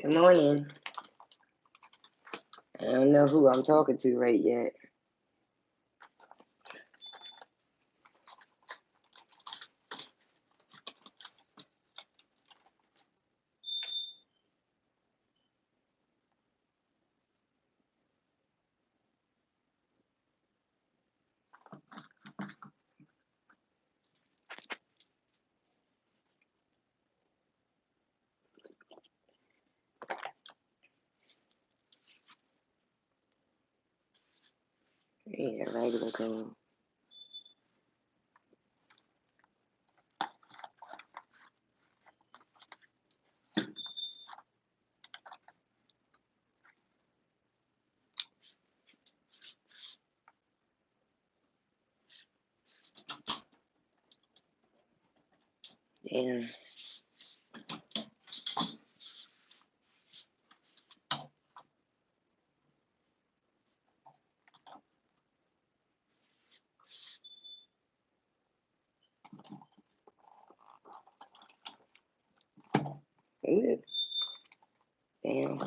Good morning. I don't know who I'm talking to right yet. Yeah, regular thing. Damn. Ooh, damn.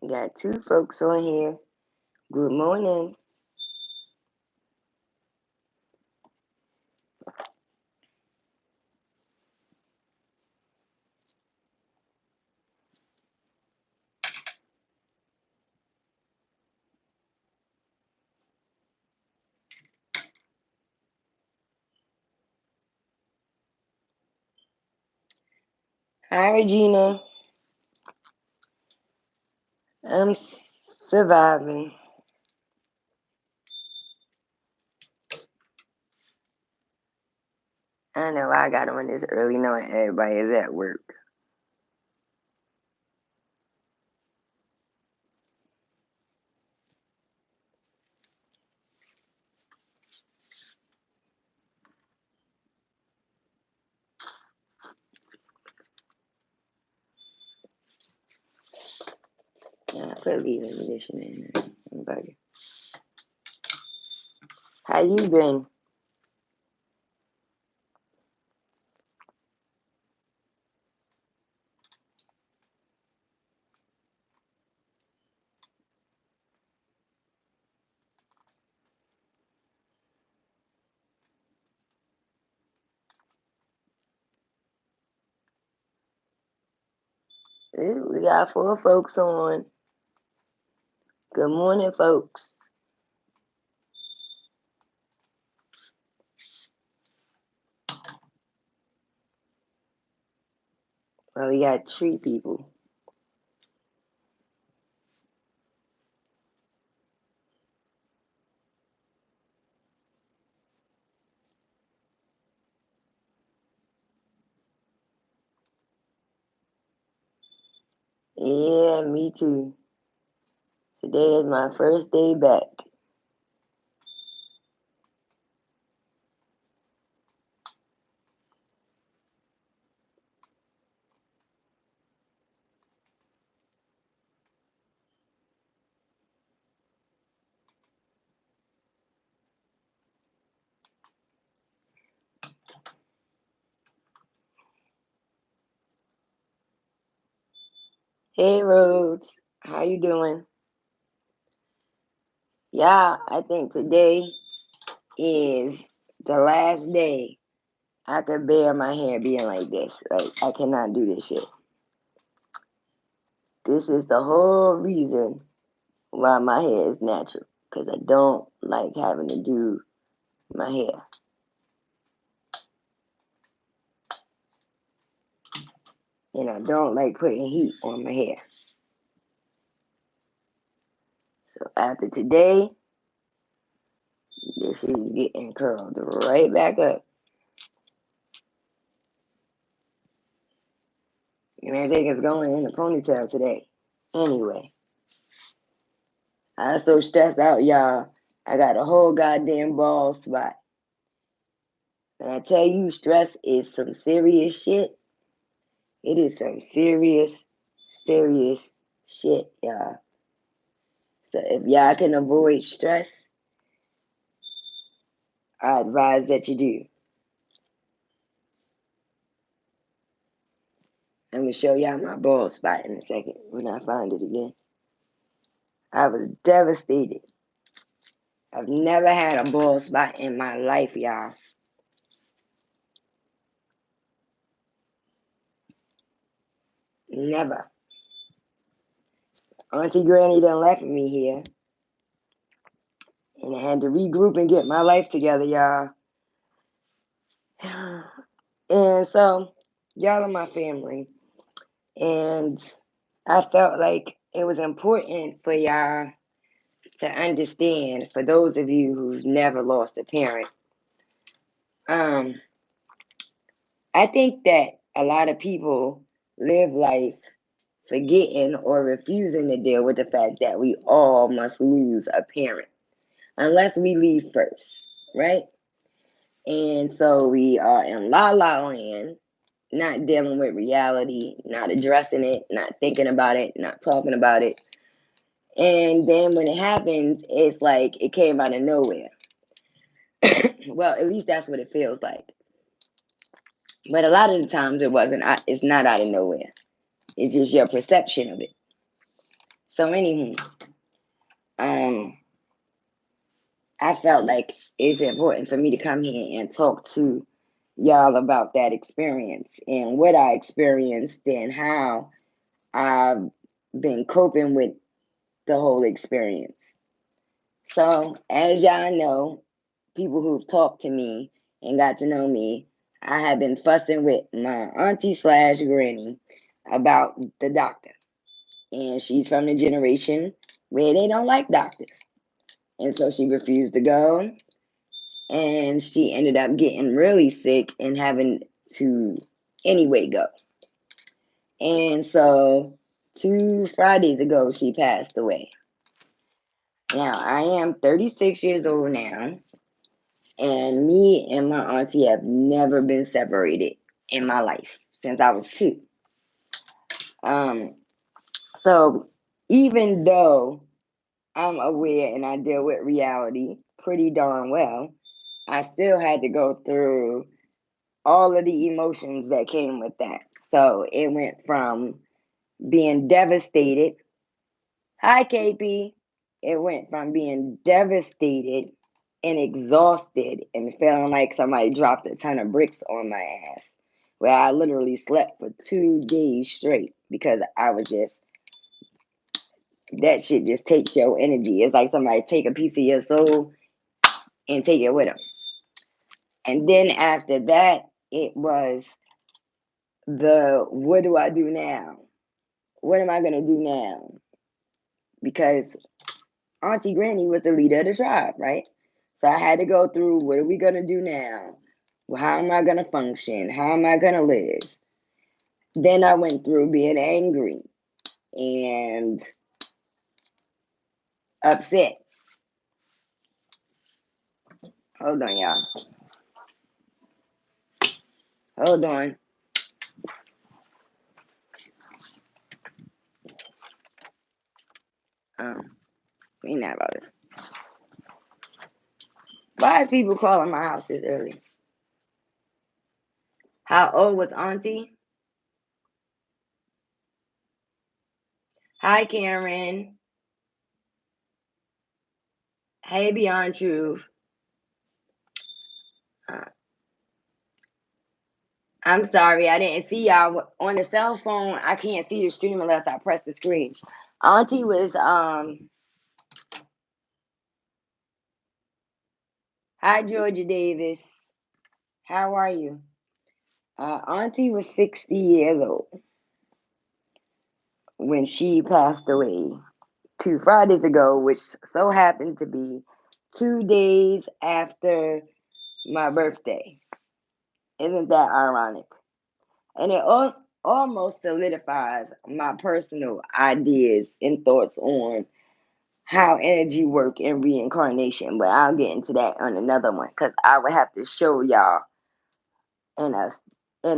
Got two folks on here. Good morning. Hi, Regina. I'm surviving. I know I got on this early knowing everybody is at work. Yeah, I put leave ammunition in there. I'm bugging. How you been? Ooh, we got 4 folks on. Good morning, folks. Well, we got 3 people. Yeah, me too. Today is my first day back. Hey, Rhodes. How you doing? Yeah, I think today is the last day I could bear my hair being like this. Like, I cannot do this shit. This is the whole reason why my hair is natural. Because I don't like having to do my hair. And I don't like putting heat on my hair. So after today, this shit is getting curled right back up. And everything is going in a ponytail today. Anyway, I was so stressed out, y'all. I got a whole goddamn bald spot. And I tell you, stress is some serious shit. It is some serious, serious shit, y'all. So if y'all can avoid stress, I advise that you do. I'm gonna show y'all my bald spot in a second when I find it again. I was devastated. I've never had a bald spot in my life, y'all. Never. Auntie Granny done left me here, and I had to regroup and get my life together, y'all. And so, y'all are my family, and I felt like it was important for y'all to understand, for those of you who've never lost a parent. I think that a lot of people live life forgetting or refusing to deal with the fact that we all must lose a parent unless we leave first, right? And so we are in la la land, not dealing with reality, not addressing it, not thinking about it, not talking about it. And then when it happens, it's like it came out of nowhere. Well, at least that's what it feels like. But a lot of the times it wasn't. It's not out of nowhere. It's just your perception of it. So, anywho, um, I felt like it's important for me to come here and talk to y'all about that experience and what I experienced and how I've been coping with the whole experience. So, as y'all know, people who've talked to me and got to know me, I have been fussing with my auntie slash granny about the doctor. And she's from the generation where they don't like doctors. And so she refused to go. And she ended up getting really sick and having to anyway go. And so 2 Fridays ago, she passed away. Now, I am 36 years old now, and me and my auntie have never been separated in my life since I was 2. Um, so even though I'm aware and I deal with reality pretty darn well, I still had to go through all of the emotions that came with that. So it went from being devastated. Hi, KP. It went from being devastated and exhausted and feeling like somebody dropped a ton of bricks on my ass, where I literally slept for 2 days straight because I was just, that shit just takes your energy. It's like somebody take a piece of your soul and take it with them. And then after that, it was what do I do now? What am I going to do now? Because Auntie Granny was the leader of the tribe, right? So I had to go through, what are we going to do now? Well, how am I going to function? How am I going to live? Then I went through being angry and upset. Hold on, y'all. Hold on. We not about it. Why is people calling my house this early? How old was Auntie? Hi, Karen. Hey, Beyond Truth. Uh, I'm sorry, I didn't see y'all on the cell phone. I can't see the stream unless I press the screen. Auntie was Hi, Georgia Davis. How are you? Auntie was 60 years old when she passed away 2 Fridays ago, which so happened to be 2 days after my birthday. Isn't that ironic? And it also almost solidifies my personal ideas and thoughts on how energy work in reincarnation, but I'll get into that on another one because I would have to show y'all in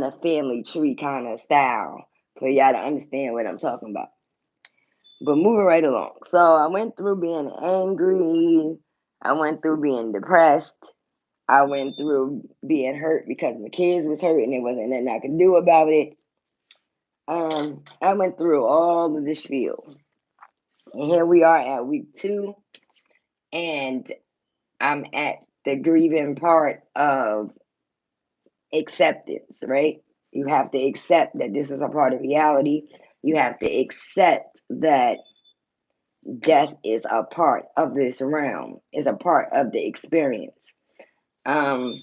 a family tree kind of style for y'all to understand what I'm talking about. But moving right along. So I went through being angry. I went through being depressed. I went through being hurt because my kids was hurt and there wasn't nothing I could do about it. I went through all of this spiel. And here we are at week 2. And I'm at the grieving part of acceptance, right? You have to accept that this is a part of reality. You have to accept that death is a part of this realm, is a part of the experience. Um,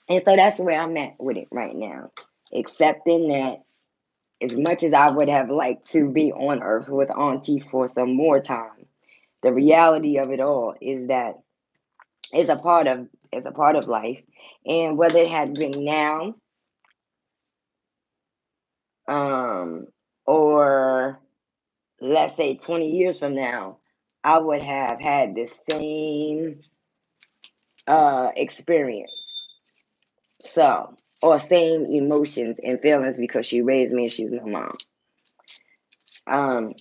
and so that's where I'm at with it right now. Accepting that as much as I would have liked to be on earth with Auntie for some more time, the reality of it all is that it's a part of life. And whether it had been now, or let's say 20 years from now, I would have had the same experience. So, or same emotions and feelings because she raised me and she's my mom. Um,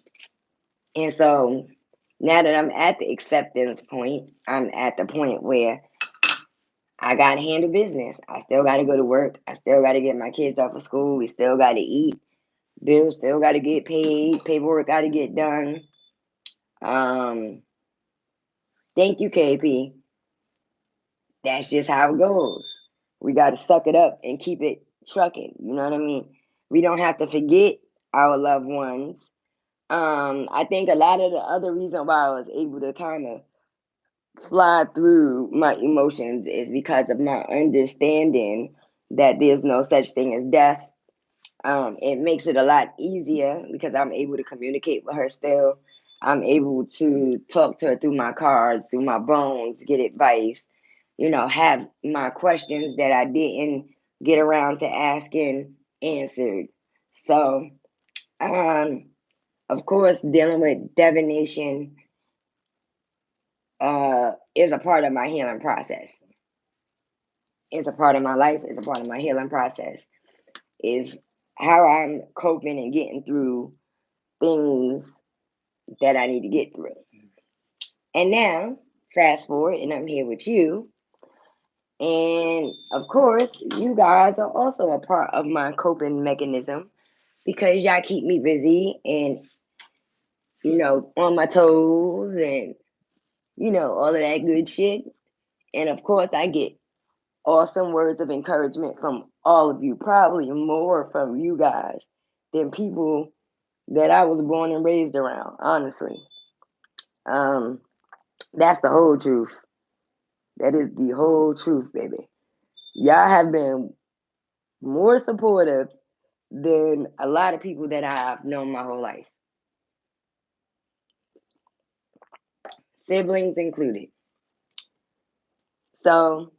and so now that I'm at the acceptance point, I'm at the point where I gotta handle business. I still gotta go to work. I still gotta get my kids off of school. We still gotta eat. Bills still gotta get paid. Paperwork gotta get done. Um, Thank you, KP. That's just how it goes. We gotta suck it up and keep it trucking. You know what I mean? We don't have to forget our loved ones. I think a lot of the other reason why I was able to kind of fly through my emotions is because of my understanding that there's no such thing as death. It makes it a lot easier because I'm able to communicate with her still. I'm able to talk to her through my cards, through my bones, get advice, have my questions that I didn't get around to asking answered. So, um, of course, dealing with divination is a part of my healing process. It's a part of my life. It's a part of my healing process. Is how I'm coping and getting through things that I need to get through. And now, fast forward, and I'm here with you. And of course, you guys are also a part of my coping mechanism because y'all keep me busy and, on my toes and, all of that good shit. And of course, I get awesome words of encouragement from all of you, probably more from you guys than people that I was born and raised around, honestly. Um, that's the whole truth. That is the whole truth, baby. Y'all have been more supportive than a lot of people that I've known my whole life, siblings included. So,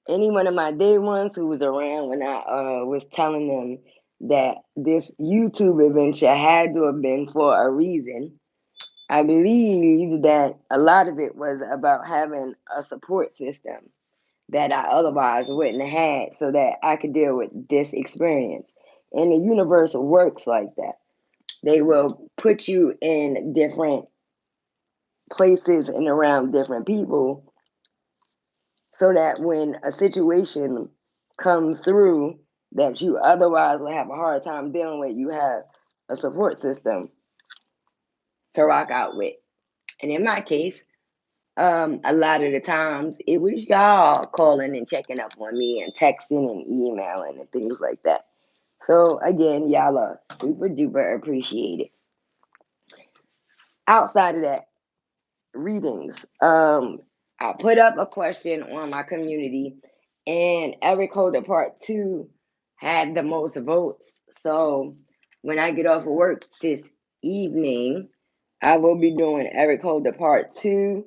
any one of my day ones who was around when I was telling them that this YouTube adventure had to have been for a reason, I believe that a lot of it was about having a support system that I otherwise wouldn't have had so that I could deal with this experience. And the universe works like that. They will put you in different places and around different people so that when a situation comes through that you otherwise would have a hard time dealing with, you have a support system to rock out with. And in my case, a lot of the times it was y'all calling and checking up on me and texting and emailing and things like that. So again, y'all are super duper appreciated. Outside of that, readings. I put up a question on my community, and Eric Holder Part 2 had the most votes. So when I get off of work this evening, I will be doing Eric Holder Part 2.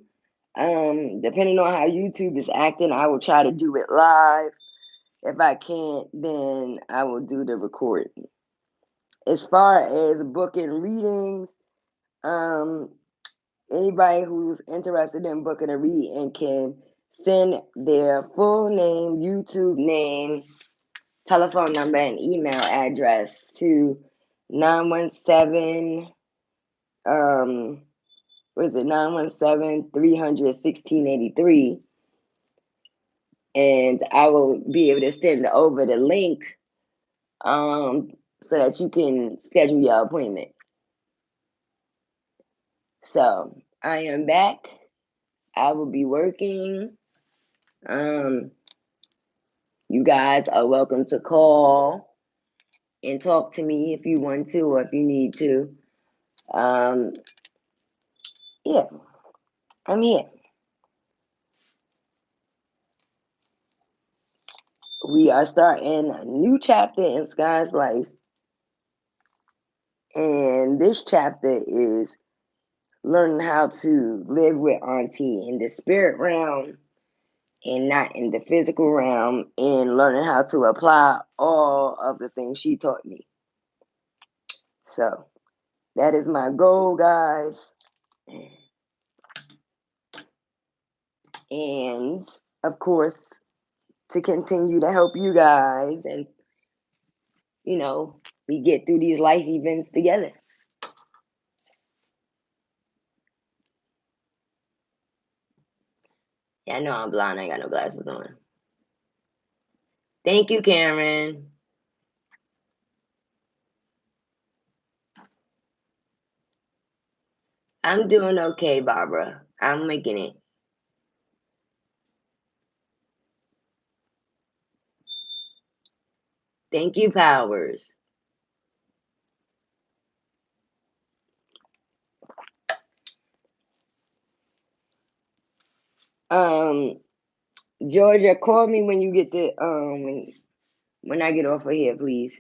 Depending on how YouTube is acting, I will try to do it live. If I can't, then I will do the recording. As far as booking readings, um, Anybody who's interested in booking a read and can send their full name, YouTube name, telephone number, and email address to 917 was it 917-300-1683, and I will be able to send over the link so that you can schedule your appointment. So I am back. I will be working. You guys are welcome to call and talk to me if you want to or if you need to. Yeah, I'm here. We are starting a new chapter in Sky's life. And this chapter is learning how to live with Auntie in the spirit realm and not in the physical realm, and learning how to apply all of the things she taught me. So that is my goal, guys. And of course, to continue to help you guys and, we get through these life events together. Yeah, I know I'm blind. I ain't got no glasses on. Thank you, Cameron. I'm doing okay, Barbara. I'm making it. Thank you, Powers. Georgia, call me when you get the when I get off of here, please,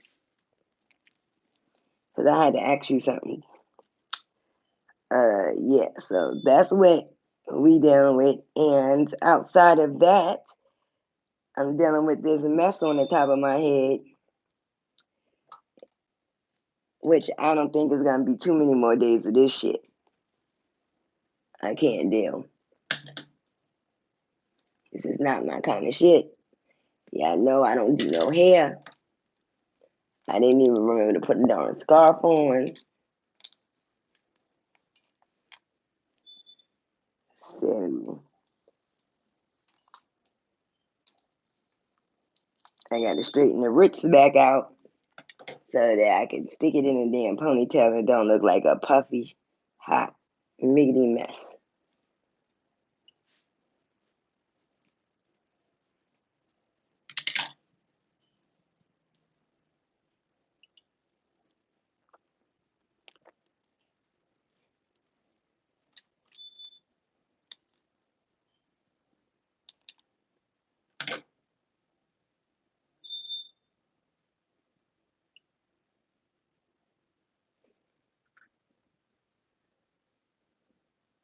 because I had to ask you something. Yeah, so that's what we dealing with, and outside of that, I'm dealing with this mess on the top of my head, which I don't think is gonna be too many more days of this shit. I can't deal. This is not my kind of shit. Yeah, I know I don't do no hair. I didn't even remember to put a darn scarf on. So I got to straighten the roots back out so that I can stick it in a damn ponytail and it don't look like a puffy, hot, miggity mess.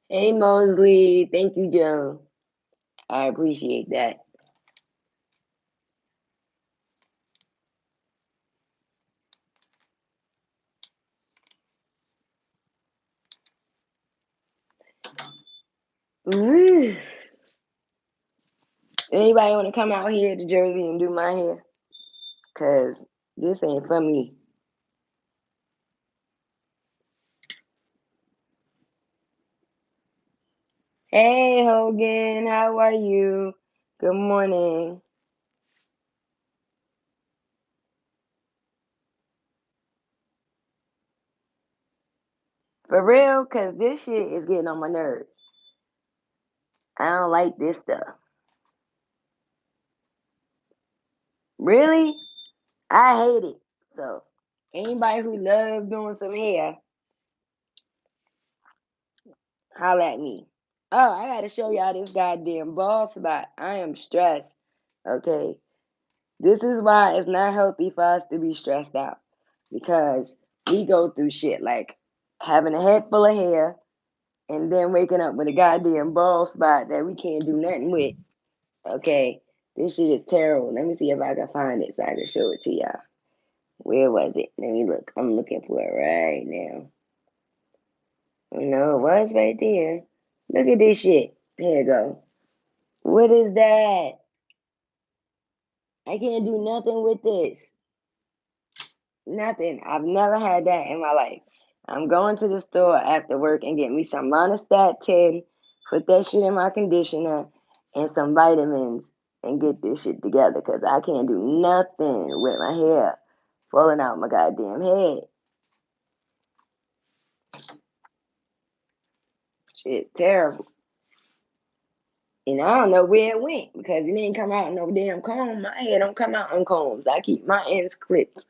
Hey Mosley, thank you, Joe. I appreciate that. Anybody want to come out here to Jersey and do my hair? Cause this ain't for me. Hey Hogan, how are you? Good morning. For real, cause this shit is getting on my nerves. I don't like this stuff. Really? I hate it. So anybody who loves doing some hair, holla at me. Oh, I gotta show y'all this goddamn bald spot. I am stressed. Okay. This is why it's not healthy for us to be stressed out. Because we go through shit like having a head full of hair and then waking up with a goddamn bald spot that we can't do nothing with. Okay. This shit is terrible. Let me see if I can find it so I can show it to y'all. Where was it? Let me look. I'm looking for it right now. No, it was right there. Look at this shit. Here you go. What is that? I can't do nothing with this. Nothing. I've never had that in my life. I'm going to the store after work and get me some Monostat 10, put that shit in my conditioner, and some vitamins, and get this shit together because I can't do nothing with my hair falling out my goddamn head. Shit, terrible. And I don't know where it went because it didn't come out in no damn comb. My hair don't come out in combs. I keep my ends clipped.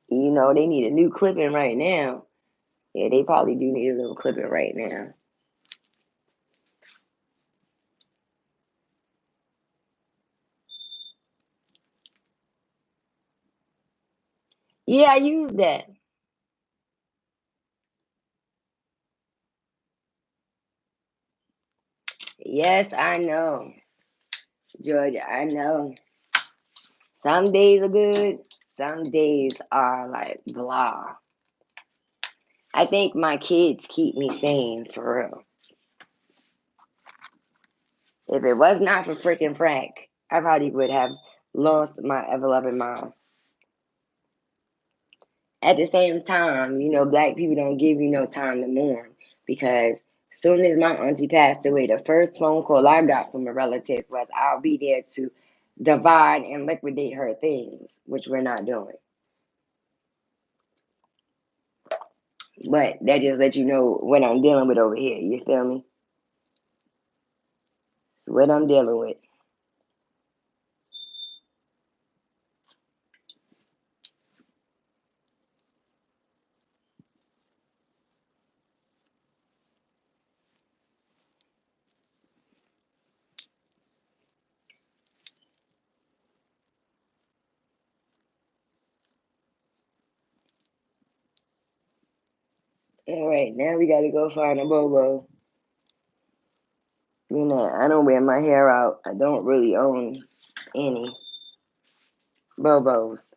You know, they need a new clipping right now. Yeah, they probably do need a little clipping right now. Yeah, I use that. Yes, I know. Georgia, I know. Some days are good, some days are like blah. I think my kids keep me sane for real. If it was not for freaking Frank, I probably would have lost my ever loving mom. At the same time, you know, black people don't give you no time to mourn because soon as my auntie passed away, the first phone call I got from a relative was I'll be there to divide and liquidate her things, which we're not doing. But that just lets you know what I'm dealing with over here. You feel me? What I'm dealing with. All right, now we got to go find a bobo. You know, I don't wear my hair out. I don't really own any bobos,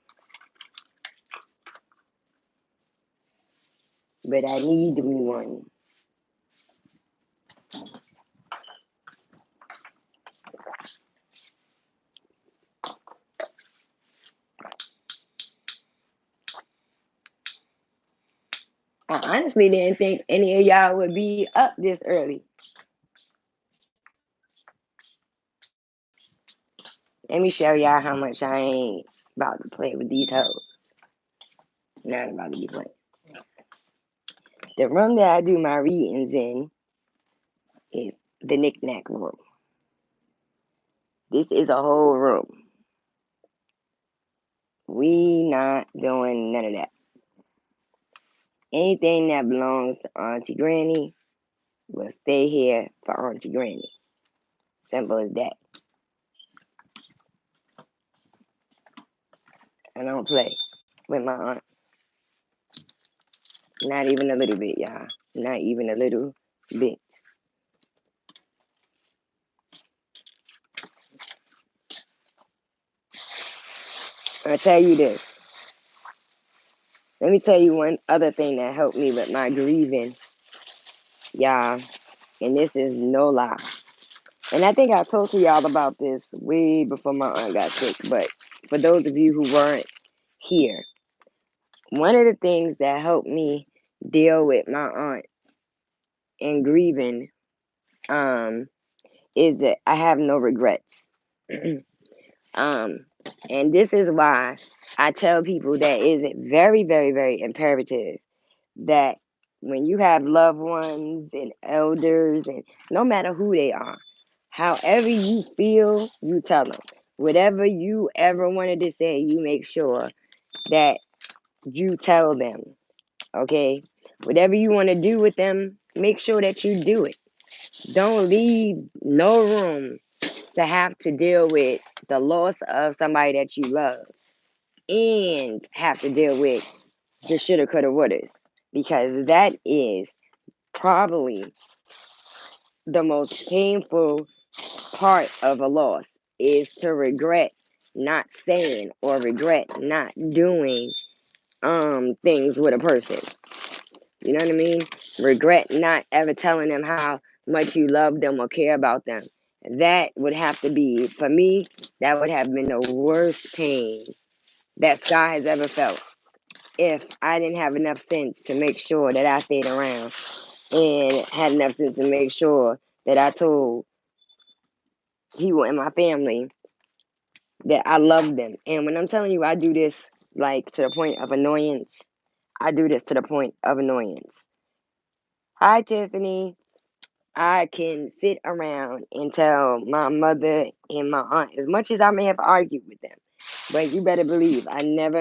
but I need me one. I honestly didn't think any of y'all would be up this early. Let me show y'all how much I ain't about to play with these hoes. Not about to be playing. The room that I do my readings in is the knick-knack room. This is a whole room. We not doing none of that. Anything that belongs to Auntie Granny will stay here for Auntie Granny. Simple as that. I don't play with my aunt. Not even a little bit, y'all. Not even a little bit. I'll tell you this. Let me tell you one other thing that helped me with my grieving, y'all. And this is no lie. And I think I told to y'all about this way before my aunt got sick. But for those of you who weren't here, one of the things that helped me deal with my aunt and grieving is that I have no regrets. um, and this is why I tell people that is very, very, very imperative that when you have loved ones and elders, and no matter who they are, however you feel, you tell them. Whatever you ever wanted to say, you make sure that you tell them. Okay? Whatever you want to do with them, make sure that you do it. Don't leave no room to have to deal with the loss of somebody that you love and have to deal with the shoulda, coulda, wouldas. Because that is probably the most painful part of a loss is to regret not saying or regret not doing things with a person. You know what I mean? Regret not ever telling them how much you love them or care about them. That would have to be, for me, that would have been the worst pain that Sky has ever felt. If I didn't have enough sense to make sure that I stayed around and had enough sense to make sure that I told people in my family that I love them. And when I'm telling you I do this like to the point of annoyance, I do this to the point of annoyance. Hi, Tiffany. I can sit around and tell my mother and my aunt as much as I may have argued with them. But you better believe I never